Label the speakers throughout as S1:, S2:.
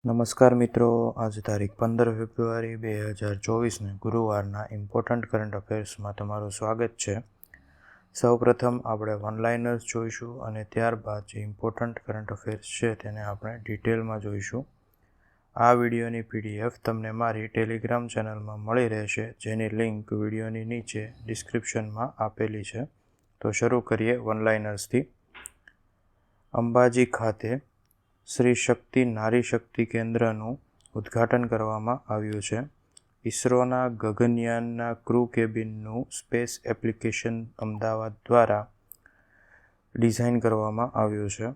S1: નમસ્કાર મિત્રો, આજે તારીખ 15 ફેબ્રુઆરી 2024ને ગુરુવારના ઇમ્પોર્ટન્ટ કરંટ અફેર્સમાં તમારું સ્વાગત છે. સૌપ્રથમ આપણે વનલાઇનર્સ જોઈશું અને ત્યારબાદ જે ઇમ્પોર્ટન્ટ કરંટ અફેર્સ છે તેને આપણે ડિટેલમાં જોઈશું. આ વિડીયોની PDF તમને મારી ટેલિગ્રામ ચેનલમાં મળી રહેશે, જેની લિંક વિડીયોની નીચે ડિસ્ક્રિપ્શનમાં આપેલી છે. તો શરૂ કરીએ વનલાઇનર્સથી. અંબાજી ખાતે શ્રી શક્તિ નારી શક્તિ કેન્દ્રનું ઉદ્ઘાટન કરવામાં આવ્યું છે. ઇસરોના ગગનયાનના ક્રૂ કેબિનનું સ્પેસ એપ્લિકેશન અમદાવાદ દ્વારા ડિઝાઇન કરવામાં આવ્યું છે.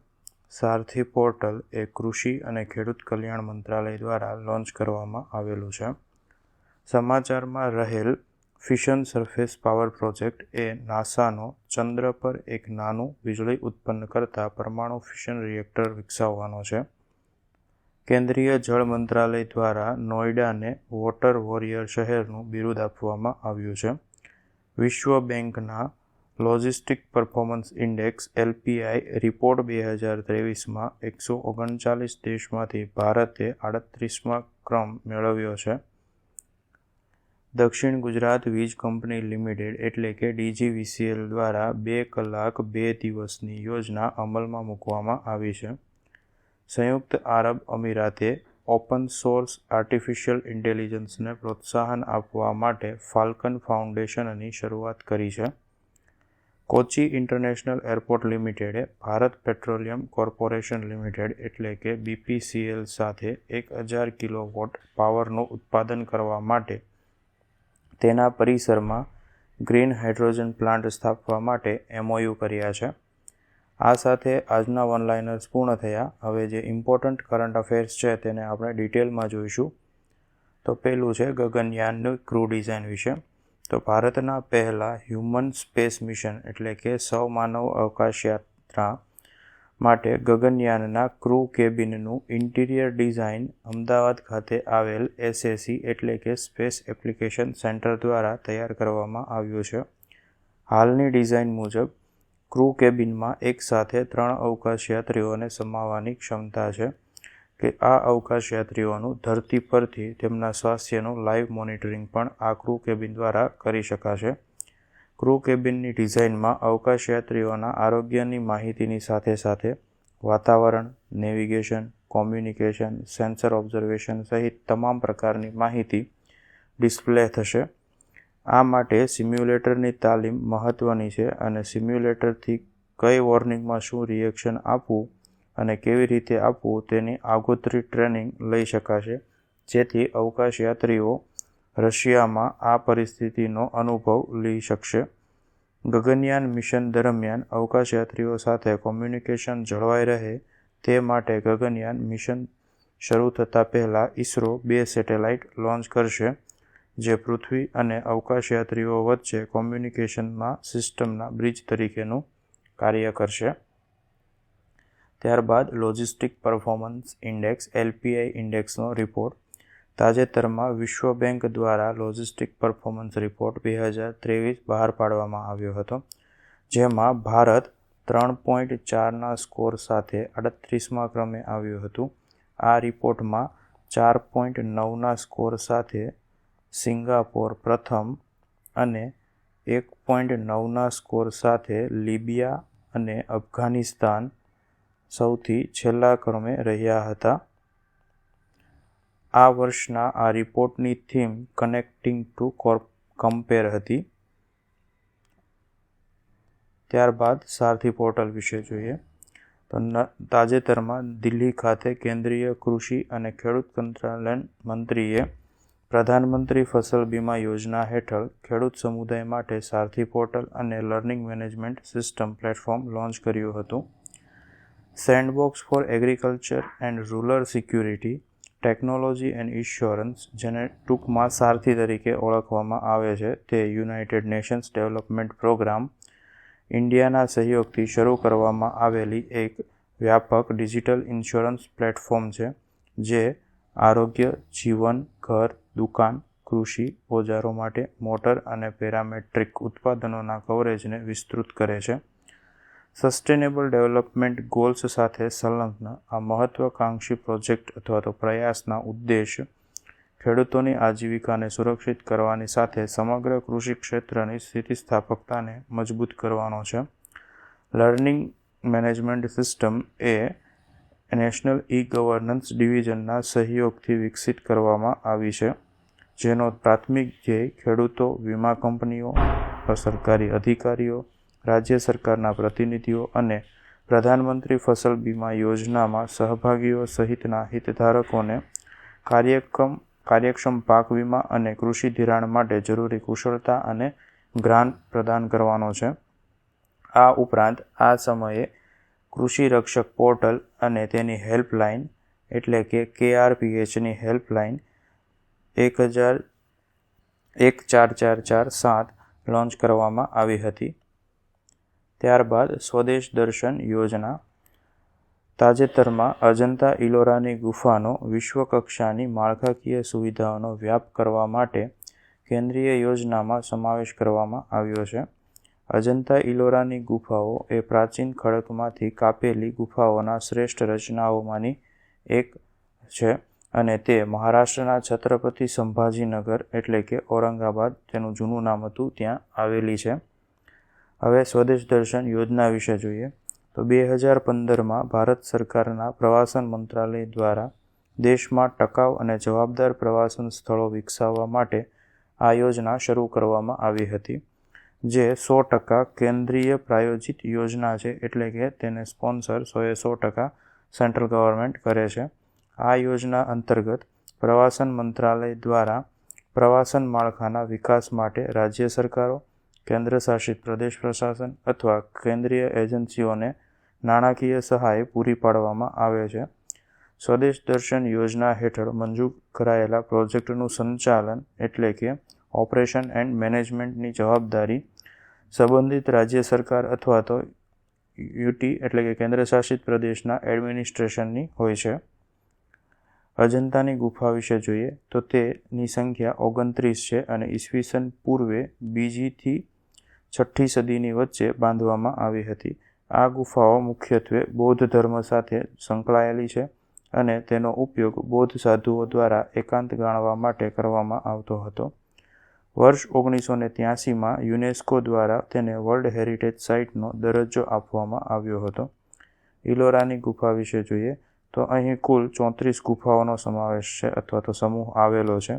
S1: સારથી પોર્ટલ એ કૃષિ અને ખેડૂત કલ્યાણ મંત્રાલય દ્વારા લોન્ચ કરવામાં આવેલું છે. સમાચારમાં રહેલ ફિશન સરફેસ પાવર પ્રોજેક્ટ એ નાસાનો ચંદ્ર પર એક નાનું વીજળી ઉત્પન્ન કરતા પરમાણુ ફિશન રિએક્ટર વિકસાવવાનો છે. કેન્દ્રીય જળ મંત્રાલય દ્વારા નોઈડાને વોટર વોરિયર શહેરનું બિરુદ આપવામાં આવ્યું છે. વિશ્વ બેંકના logistic performance index LPI report 2023માં 139 દેશમાંથી ભારતે 38મા ક્રમ મેળવ્યો છે. દક્ષિણ ગુજરાત વીજ કંપની લિમિટેડ એટલે કે DGVCL દ્વારા 2 કલાક 2 દિવસની યોજના અમલમાં મૂકવામાં આવી છે. સંયુક્ત આરબ અમીરાતે ઓપન સોર્સ આર્ટિફિશિયલ ઇન્ટેલિજન્સને પ્રોત્સાહન આપવા માટે ફાલ્કન ફાઉન્ડેશનની શરૂઆત કરી છે. કોચી ઇન્ટરનેશનલ એરપોર્ટ લિમિટેડે ભારત પેટ્રોલિયમ કોર્પોરેશન લિમિટેડ એટલે કે BPCL સાથે 1000 કિલોવોટ પાવરનું ઉત્પાદન કરવા માટે તેના પરિસરમાં ગ્રીન હાઇડ્રોજન પ્લાન્ટ સ્થાપવા માટે MOU કર્યા છે. આ સાથે આજના વનલાઇનર્સ પૂર્ણ થયા. હવે જે ઇમ્પોર્ટન્ટ કરંટ અફેર્સ છે તેને આપણે ડિટેલમાં જોઈશું. તો પહેલું છે ગગનયાનનું ક્રૂ ડિઝાઇન વિશે. તો ભારતના પહેલા હ્યુમન સ્પેસ મિશન એટલે કે સૌમાનવ અવકાશ યાત્રા માટે ગગનયાનના ક્રૂ કેબિનનું ઇન્ટિરિયર ડિઝાઇન અમદાવાદ ખાતે આવેલ SAC એટલે કે સ્પેસ એપ્લિકેશન સેન્ટર દ્વારા તૈયાર કરવામાં આવ્યું છે. હાલની ડિઝાઇન મુજબ ક્રૂ કેબિનમાં એક સાથે 3 અવકાશયાત્રીઓને સમાવવાની ક્ષમતા છે કે આ અવકાશયાત્રીઓનું ધરતી પરથી તેમના સ્વાસ્થ્યનું લાઈવ મોનિટરિંગ પણ આ ક્રૂ કેબિન દ્વારા કરી શકાશે. ક્રૂ કેબિનની ડિઝાઇનમાં અવકાશયાત્રીઓના આરોગ્યની માહિતીની સાથે સાથે વાતાવરણ, નેવિગેશન, કોમ્યુનિકેશન, સેન્સર ઓબ્ઝર્વેશન સહિત તમામ પ્રકારની માહિતી ડિસ્પ્લે થશે. આ માટે સિમ્યુલેટરની તાલીમ મહત્ત્વની છે અને સિમ્યુલેટરથી કઈ વોર્નિંગમાં શું રિએક્શન આપવું અને કેવી રીતે આપવું તેની આગોતરી ટ્રેનિંગ લઈ શકાશે, જેથી અવકાશયાત્રીઓ રશિયામાં આ પરિસ્થિતિનો અનુભવ લઈ શકશે. ગગનયાન મિશન દરમિયાન અવકાશયાત્રીઓ સાથે કોમ્યુનિકેશન જળવાઈ રહે તે માટે ગગનયાન મિશન શરૂ થતાં પહેલાં ઇસરો 2 સેટેલાઇટ લોન્ચ કરશે, જે પૃથ્વી અને અવકાશયાત્રીઓ વચ્ચે કોમ્યુનિકેશનમાં સિસ્ટમના બ્રિજ તરીકેનું કાર્ય કરશે. ત્યારબાદ લોજિસ્ટિક પરફોર્મન્સ ઇન્ડેક્સ LPI ઇન્ડેક્સનો રિપોર્ટ. તાજેતરમાં વિશ્વ બેંક દ્વારા લોજિસ્ટિક પરફોર્મન્સ રિપોર્ટ 2023 બહાર પાડવામાં આવ્યો હતો, જેમાં ભારત 3.4ના સ્કોર સાથે 38મા ક્રમે આવ્યું હતું. આ રિપોર્ટમાં 4.9ના સ્કોર સાથે સિંગાપોર પ્રથમ અને 1.9ના સ્કોર સાથે લિબિયા અને અફઘાનિસ્તાન સૌથી છેલ્લા ક્રમે રહ્યા હતા. આ વર્ષના આ રિપોર્ટની થીમ કનેક્ટિંગ ટુ કમ્પેર હતી. ત્યારબાદ સારથી પોર્ટલ વિશે જોઈએ. તો તાજેતરમાં દિલ્હી ખાતે કેન્દ્રીય કૃષિ અને ખેડૂત કલ્યાણ મંત્રીએ પ્રધાનમંત્રી ફસલ બીમા યોજના હેઠળ ખેડૂત સમુદાય માટે સારથી પોર્ટલ અને learning management system platform launch કર્યું હતું. Sandbox four agriculture and rural security, technology and insurance, જેને ટૂંકમાં સારથી તરીકે ઓળખવામાં આવે છે, તે યુનાઇટેડ નેશન્સ ડેવલપમેન્ટ પ્રોગ્રામ ઇન્ડિયાના સહયોગથી શરૂ કરવામાં આવેલી એક વ્યાપક ડિજિટલ ઇન્સ્યોરન્સ પ્લેટફોર્મ છે, જે આરોગ્ય, જીવન, ઘર, દુકાન, કૃષિ ઓજારો માટે મોટર અને પેરામેટ્રિક ઉત્પાદનોના કવરેજને વિસ્તૃત કરે છે. સસ્ટેનેબલ ડેવલપમેન્ટ ગોલ્સ સાથે સંલગ્ન આ મહત્વાકાંક્ષી પ્રોજેક્ટ અથવા તો પ્રયાસના ઉદ્દેશ ખેડૂતોની આજીવિકાને સુરક્ષિત કરવાની સાથે સમગ્ર કૃષિ ક્ષેત્રની સ્થિતિસ્થાપકતાને મજબૂત કરવાનો છે. લર્નિંગ મેનેજમેન્ટ સિસ્ટમ એ નેશનલ ઈ-ગવર્નન્સ ડિવિઝનના સહયોગથી વિકસિત કરવામાં આવી છે, જેનો પ્રાથમિક ધ્યેય ખેડૂતો, વીમા કંપનીઓ, સરકારી અધિકારીઓ, રાજ્ય સરકારના પ્રતિનિધિઓ અને પ્રધાનમંત્રી ફસલ બીમા યોજનામાં સહભાગીઓ સહિતના હિતધારકોને કાર્યક્ષમ પાક વીમા અને કૃષિ ધિરાણ માટે જરૂરી કુશળતા અને ગ્રાન્ટ પ્રદાન કરવાનો છે. આ ઉપરાંત આ સમયે કૃષિ રક્ષક પોર્ટલ અને તેની હેલ્પલાઇન એટલે કે KRPHની હેલ્પલાઇન 14447 લોન્ચ કરવામાં આવી હતી. ત્યારબાદ સ્વદેશ દર્શન યોજના. તાજેતરમાં અજંતા ઇલોરાની ગુફાનો વિશ્વકક્ષાની માળખાકીય સુવિધાઓનો વ્યાપ કરવા માટે કેન્દ્રીય યોજનામાં સમાવેશ કરવામાં આવ્યો છે. અજંતા ઇલોરાની ગુફાઓ એ પ્રાચીન ખડકમાંથી કાપેલી ગુફાઓના શ્રેષ્ઠ રચનાઓમાંની એક છે અને તે મહારાષ્ટ્રના છત્રપતિ સંભાજીનગર એટલે કે ઔરંગાબાદ, તેનું જૂનું નામ હતું, ત્યાં આવેલી છે. હવે સ્વદેશ દર્શન યોજના વિશે જોઈએ તો 2015માં ભારત સરકારના પ્રવાસન મંત્રાલય દ્વારા દેશમાં ટકાઉ અને જવાબદાર પ્રવાસન સ્થળો વિકસાવવા માટે આ યોજના શરૂ કરવામાં આવી હતી, જે 100% કેન્દ્રીય પ્રાયોજિત યોજના છે, એટલે કે તેને સ્પોન્સર 100% સેન્ટ્રલ ગવર્મેન્ટ કરે છે. આ યોજના અંતર્ગત પ્રવાસન મંત્રાલય દ્વારા પ્રવાસન માળખાના વિકાસ માટે રાજ્ય સરકારો, કેન્દ્રશાસિત પ્રદેશ પ્રશાસન અથવા કેન્દ્રીય એજન્સીઓને નાણાકીય સહાય પૂરી પાડવામાં આવે છે. સ્વદેશ દર્શન યોજના હેઠળ મંજૂર કરાયેલા પ્રોજેક્ટનું સંચાલન એટલે કે ઓપરેશન એન્ડ મેનેજમેન્ટની જવાબદારી સંબંધિત રાજ્ય સરકાર અથવા તો યુટી એટલે કે કેન્દ્રશાસિત પ્રદેશના એડમિનિસ્ટ્રેશનની હોય છે. અજંતાની ગુફા વિશે જોઈએ તો તેની સંખ્યા 29 છે અને ઈસવીસન પૂર્વે 2જી થી 6ઠ્ઠી સદીની વચ્ચે બાંધવામાં આવી હતી. આ ગુફાઓ મુખ્યત્વે બૌદ્ધ ધર્મ સાથે સંકળાયેલી છે અને તેનો ઉપયોગ બૌદ્ધ સાધુઓ દ્વારા એકાંત ગાળવા માટે કરવામાં આવતો હતો. વર્ષ 1983માં યુનેસ્કો દ્વારા તેને વર્લ્ડ હેરિટેજ સાઇટનો દરજ્જો આપવામાં આવ્યો હતો. ઇલોરાની ગુફા વિશે જોઈએ તો અહીં કુલ 34 ગુફાઓનો સમાવેશ છે અથવા તો સમૂહ આવેલો છે,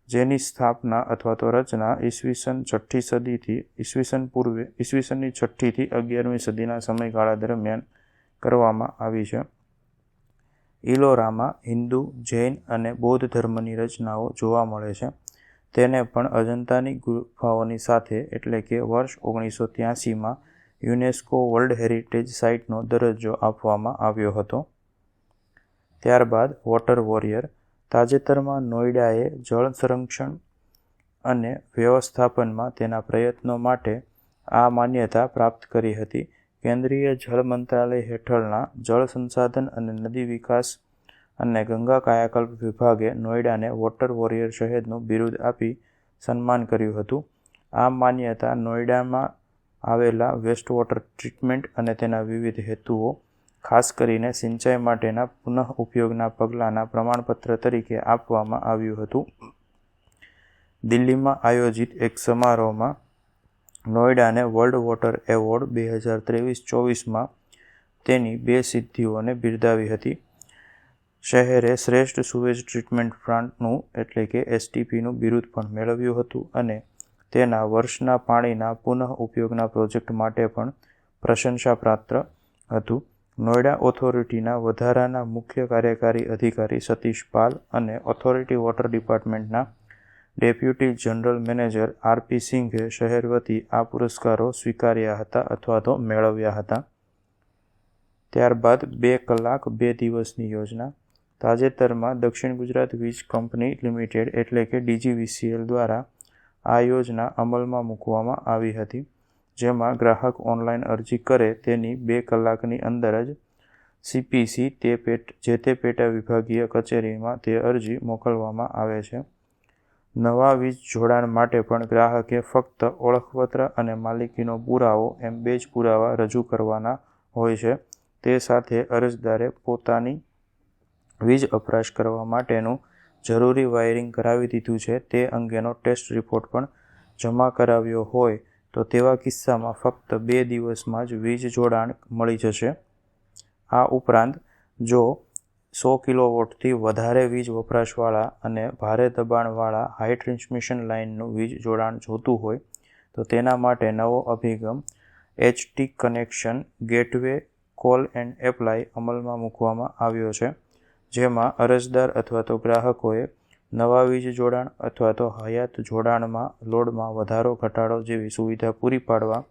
S1: જેની સ્થાપના અથવા તો રચના ઈસવીસન 6ઠ્ઠી સદીથી ઈસવીસનની 6ઠ્ઠી થી 11મી સદીના સમયગાળા દરમિયાન કરવામાં આવી છે. ઇલોરામાં હિન્દુ, જૈન અને બૌદ્ધ ધર્મની રચનાઓ જોવા મળે છે. તેને પણ અજંતાની ગુફાઓની સાથે એટલે કે વર્ષ 1983માં યુનેસ્કો વર્લ્ડ હેરિટેજ સાઇટનો દરજ્જો આપવામાં આવ્યો હતો. ત્યારબાદ વોટર વોરિયર. તાજેતરમાં નોઈડાએ જળ સંરક્ષણ અને વ્યવસ્થાપનમાં તેના પ્રયત્નો માટે આ માન્યતા પ્રાપ્ત કરી હતી. કેન્દ્રીય જળ મંત્રાલય હેઠળના જળ સંસાધન અને નદી વિકાસ અને ગંગા કાયાકલ્પ વિભાગે નોઈડાને વોટર વોરિયર શહેરનું બિરુદ આપી સન્માન કર્યું હતું. આ માન્યતા નોઈડામાં આવેલા વેસ્ટ વોટર ટ્રીટમેન્ટ અને તેના વિવિધ હેતુઓ, ખાસ કરીને સિંચાઈ માટેના પુનઃ ઉપયોગના પગલાંના પ્રમાણપત્ર તરીકે આપવામાં આવ્યું હતું. દિલ્હીમાં આયોજિત એક સમારોહમાં નોઈડાને વર્લ્ડ વોટર એવોર્ડ 2023-24માં તેની 2 સિદ્ધિઓને બિરદાવી હતી. શહેરે શ્રેષ્ઠ સુએજ ટ્રીટમેન્ટ પ્લાન્ટનું એટલે કે STPનું બિરુદ પણ મેળવ્યું હતું અને તેના વર્ષના પાણીના પુનઃ ઉપયોગના પ્રોજેક્ટ માટે પણ પ્રશંસા પાત્ર હતું. નોઈડા ઓથોરિટીના વધારાના મુખ્ય કાર્યકારી અધિકારી સતીશ પાલ અને ઓથોરિટી વોટર ડિપાર્ટમેન્ટના ડેપ્યુટી જનરલ મેનેજર RP સિંઘે શહેર વતી આ પુરસ્કારો સ્વીકાર્યા હતા અથવા તો મેળવ્યા હતા. ત્યારબાદ 2 કલાક 2 દિવસની યોજના. તાજેતરમાં દક્ષિણ ગુજરાત વીજ કંપની લિમિટેડ એટલે કે DGVCL દ્વારા આ યોજના અમલમાં મૂકવામાં આવી હતી, જેમાં ગ્રાહક ઓનલાઈન અરજી કરે તેની 2 કલાકની અંદર જ CPC જે તે પેટા વિભાગીય કચેરીમાં તે અરજી મોકલવામાં આવે છે. નવા વીજ જોડાણ માટે પણ ગ્રાહકે ફક્ત ઓળખપત્ર અને માલિકીનો પુરાવો એમ 2 જ પુરાવા રજૂ કરવાના હોય છે. તે સાથે અરજદારે પોતાની વીજ વપરાશ કરવા માટેનું જરૂરી વાયરિંગ કરાવી દીધું છે તે અંગેનો ટેસ્ટ રિપોર્ટ પણ જમા કરાવ્યો હોય તો તેવા કિસ્સામાં ફક્ત 2 દિવસમાં જ વીજ જોડાણ મળી જશે. આ ઉપરાંત જો 100 કિલોવોટથી વધારે વીજ વપરાશવાળા અને ભારે દબાણવાળા હાઈ ટ્રાન્સમિશન લાઇનનું વીજ જોડાણ જોતું હોય તો તેના માટે નવો અભિગમ HT connection gateway call and apply અમલમાં મૂકવામાં આવ્યો છે, જેમાં અરજદાર અથવા તો ગ્રાહકોએ નવા વીજ જોડાણ અથવા તો હયાત જોડાણમાં લોડમાં વધારો ઘટાડો જેવી સુવિધા પૂરી પાડવા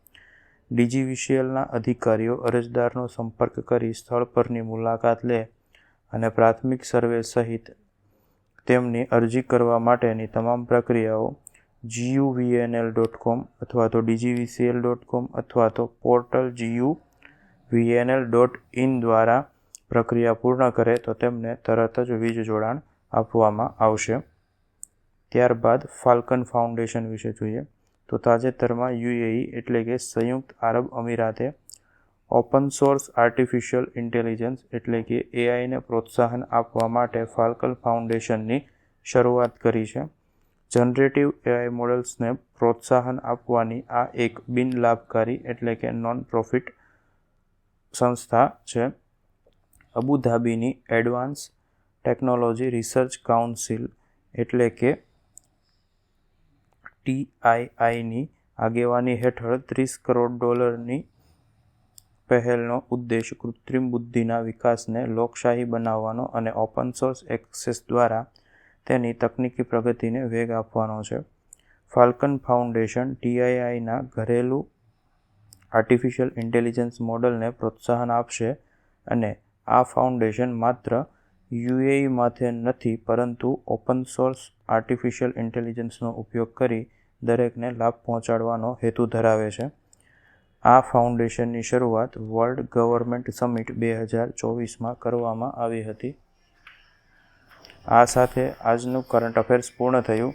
S1: DGVCLના અધિકારીઓ અરજદારનો સંપર્ક કરી સ્થળ પરની મુલાકાત લે અને પ્રાથમિક સર્વે સહિત તેમની અરજી કરવા માટેની તમામ પ્રક્રિયાઓ guvnl.com અથવા તો dgvcl.com અથવા તો પોર્ટલ guvnl.in દ્વારા પ્રક્રિયા પૂર્ણ કરે તો તેમને તરત જ વીજ જોડાણ આપવામાં આવશે. ત્યારબાદ ફાલ્કન ફાઉન્ડેશન વિશે જોઈએ તો તાજેતરમાં UAE એટલે કે સંયુક્ત આરબ અમીરાતે ઓપન સોર્સ આર્ટિફિશિયલ ઇન્ટેલિજન્સ એટલે કે AIને પ્રોત્સાહન આપવા માટે ફાલ્કન ફાઉન્ડેશનની શરૂઆત કરી છે. જનરેટિવ AI મોડલ્સને પ્રોત્સાહન આપવાની આ એક બિનલાભકારી એટલે કે નોન પ્રોફિટ સંસ્થા છે. અબુધાબીની એડવાન્સ ટેકનોલોજી રિસર્ચ કાઉન્સિલ એટલે કે TIIની આગેવાની હેઠળ $30 કરોડની પહેલનો ઉદ્દેશ કૃત્રિમ બુદ્ધિના વિકાસને લોકશાહી બનાવવાનો અને ઓપન સોર્સ એક્સેસ દ્વારા તેની તકનીકી પ્રગતિને વેગ આપવાનો છે. ફાલ્કન ફાઉન્ડેશન TIIના ઘરેલું આર્ટિફિશિયલ ઇન્ટેલિજન્સ મોડલને પ્રોત્સાહન આપશે અને આ ફાઉન્ડેશન માત્ર UAEમાંથી નથી પરંતુ ઓપન સોર્સ આર્ટિફિશિયલ ઇન્ટેલિજન્સનો ઉપયોગ કરી દરેકને લાભ પહોંચાડવાનો હેતુ ધરાવે છે. આ ફાઉન્ડેશનની શરૂઆત વર્લ્ડ ગવર્નમેન્ટ સમિટ 2024માં કરવામાં આવી હતી. આ સાથે આજનું કરંટ અફેર્સ પૂર્ણ થયું.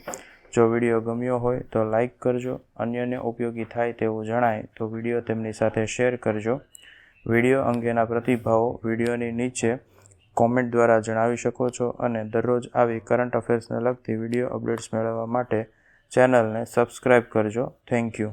S1: જો વિડીયો ગમ્યો હોય તો લાઇક કરજો. અન્યને ઉપયોગી થાય તેવું જણાય તો વિડીયો તેમની સાથે શેર કરજો. વિડીયો અંગેના પ્રતિભાવો વિડીયોની નીચે કોમેન્ટ દ્વારા જણાવી શકો છો અને દરરોજ આવી કરંટ અફેર્સને લગતી વિડીયો અપડેટ્સ મેળવવા માટે ચેનલને સબસ્ક્રાઇબ કરજો. Thank you.